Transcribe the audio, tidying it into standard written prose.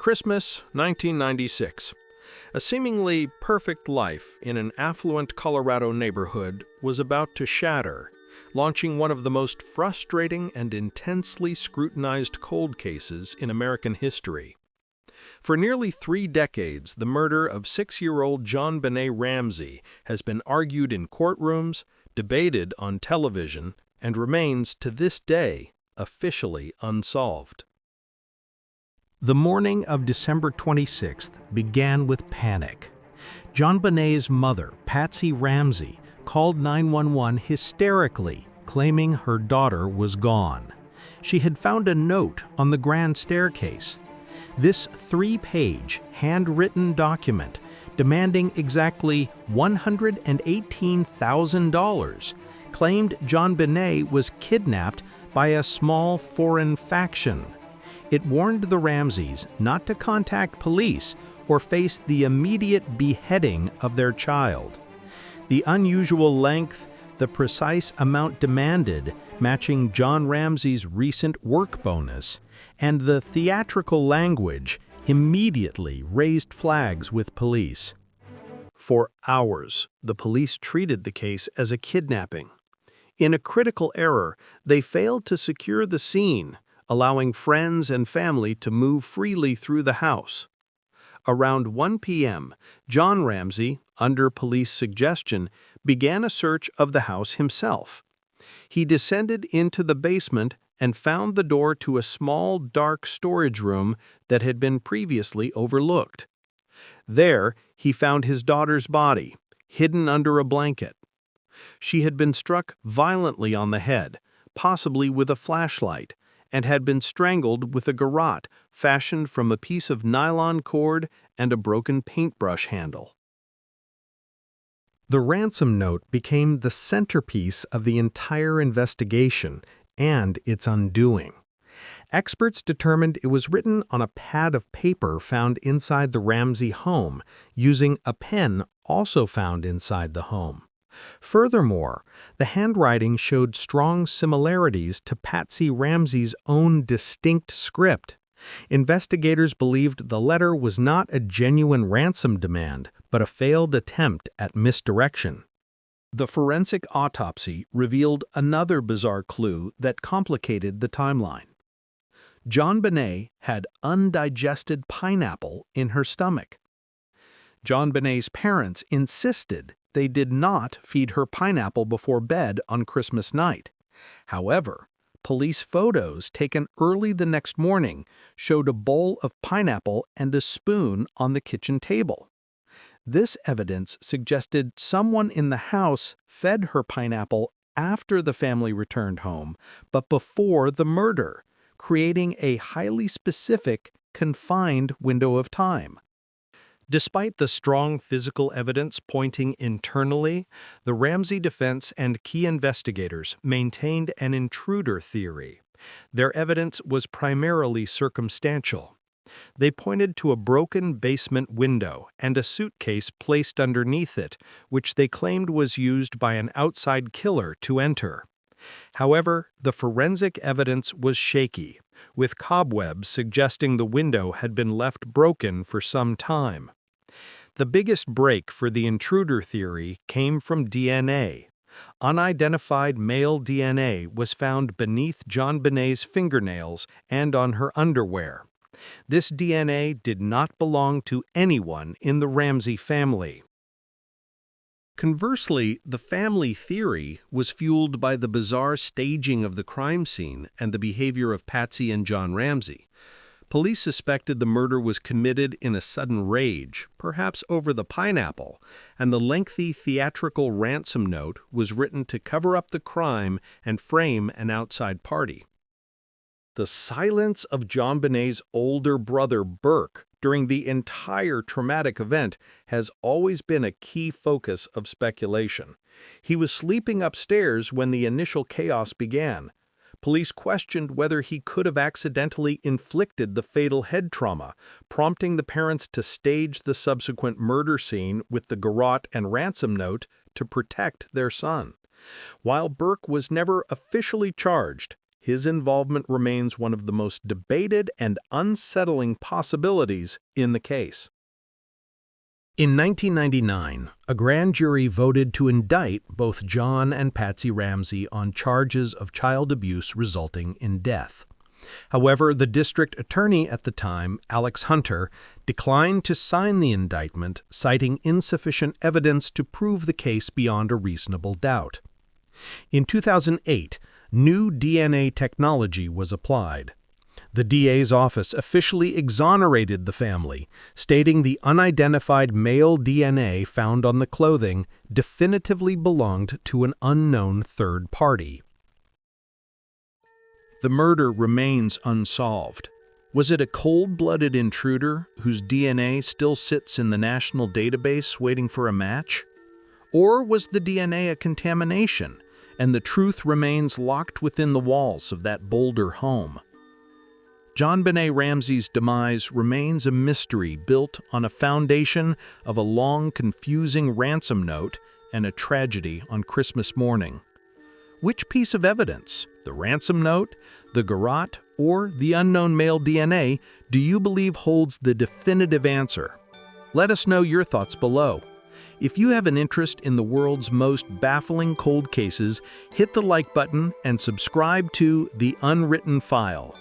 Christmas, 1996. A seemingly perfect life in an affluent Colorado neighborhood was about to shatter, launching one of the most frustrating and intensely scrutinized cold cases in American history. For nearly 3 decades, the murder of 6-year-old JonBenét Ramsey has been argued in courtrooms, debated on television, and remains, to this day, officially unsolved. The morning of December 26th began with panic. JonBenét's mother, Patsy Ramsey, called 911 hysterically, claiming her daughter was gone. She had found a note on the grand staircase. This 3-page, handwritten document, demanding exactly $118,000, claimed JonBenét was kidnapped by a small foreign faction. It warned the Ramseys not to contact police or face the immediate beheading of their child. The unusual length, the precise amount demanded, matching John Ramsey's recent work bonus, and the theatrical language immediately raised flags with police. For hours, the police treated the case as a kidnapping. In a critical error, they failed to secure the scene, allowing friends and family to move freely through the house. Around 1 p.m., John Ramsey, under police suggestion, began a search of the house himself. He descended into the basement and found the door to a small, dark storage room that had been previously overlooked. There, he found his daughter's body, hidden under a blanket. She had been struck violently on the head, possibly with a flashlight, and had been strangled with a garrote fashioned from a piece of nylon cord and a broken paintbrush handle. The ransom note became the centerpiece of the entire investigation and its undoing. Experts determined it was written on a pad of paper found inside the Ramsey home, using a pen also found inside the home. Furthermore, the handwriting showed strong similarities to Patsy Ramsey's own distinct script. Investigators believed the letter was not a genuine ransom demand, but a failed attempt at misdirection. The forensic autopsy revealed another bizarre clue that complicated the timeline. JonBenét had undigested pineapple in her stomach. JonBenét's parents insisted they did not feed her pineapple before bed on Christmas night. However, police photos taken early the next morning showed a bowl of pineapple and a spoon on the kitchen table. This evidence suggested someone in the house fed her pineapple after the family returned home, but before the murder, creating a highly specific, confined window of time. Despite the strong physical evidence pointing internally, the Ramsey defense and key investigators maintained an intruder theory. Their evidence was primarily circumstantial. They pointed to a broken basement window and a suitcase placed underneath it, which they claimed was used by an outside killer to enter. However, the forensic evidence was shaky, with cobwebs suggesting the window had been left broken for some time. The biggest break for the intruder theory came from DNA. Unidentified male DNA was found beneath JonBenét's fingernails and on her underwear. This DNA did not belong to anyone in the Ramsey family. Conversely, the family theory was fueled by the bizarre staging of the crime scene and the behavior of Patsy and John Ramsey. Police suspected the murder was committed in a sudden rage, perhaps over the pineapple, and the lengthy theatrical ransom note was written to cover up the crime and frame an outside party. The silence of JonBenét's older brother, Burke, during the entire traumatic event has always been a key focus of speculation. He was sleeping upstairs when the initial chaos began. Police questioned whether he could have accidentally inflicted the fatal head trauma, prompting the parents to stage the subsequent murder scene with the garrote and ransom note to protect their son. While Burke was never officially charged, his involvement remains one of the most debated and unsettling possibilities in the case. In 1999, a grand jury voted to indict both John and Patsy Ramsey on charges of child abuse resulting in death. However, the district attorney at the time, Alex Hunter, declined to sign the indictment, citing insufficient evidence to prove the case beyond a reasonable doubt. In 2008, new DNA technology was applied. The DA's office officially exonerated the family, stating the unidentified male DNA found on the clothing definitively belonged to an unknown third party. The murder remains unsolved. Was it a cold-blooded intruder whose DNA still sits in the national database waiting for a match? Or was the DNA a contamination, and the truth remains locked within the walls of that Boulder home? JonBenét Ramsey's demise remains a mystery built on a foundation of a long, confusing ransom note and a tragedy on Christmas morning. Which piece of evidence, the ransom note, the garrote, or the unknown male DNA, do you believe holds the definitive answer? Let us know your thoughts below. If you have an interest in the world's most baffling cold cases, hit the like button and subscribe to The Unwritten File.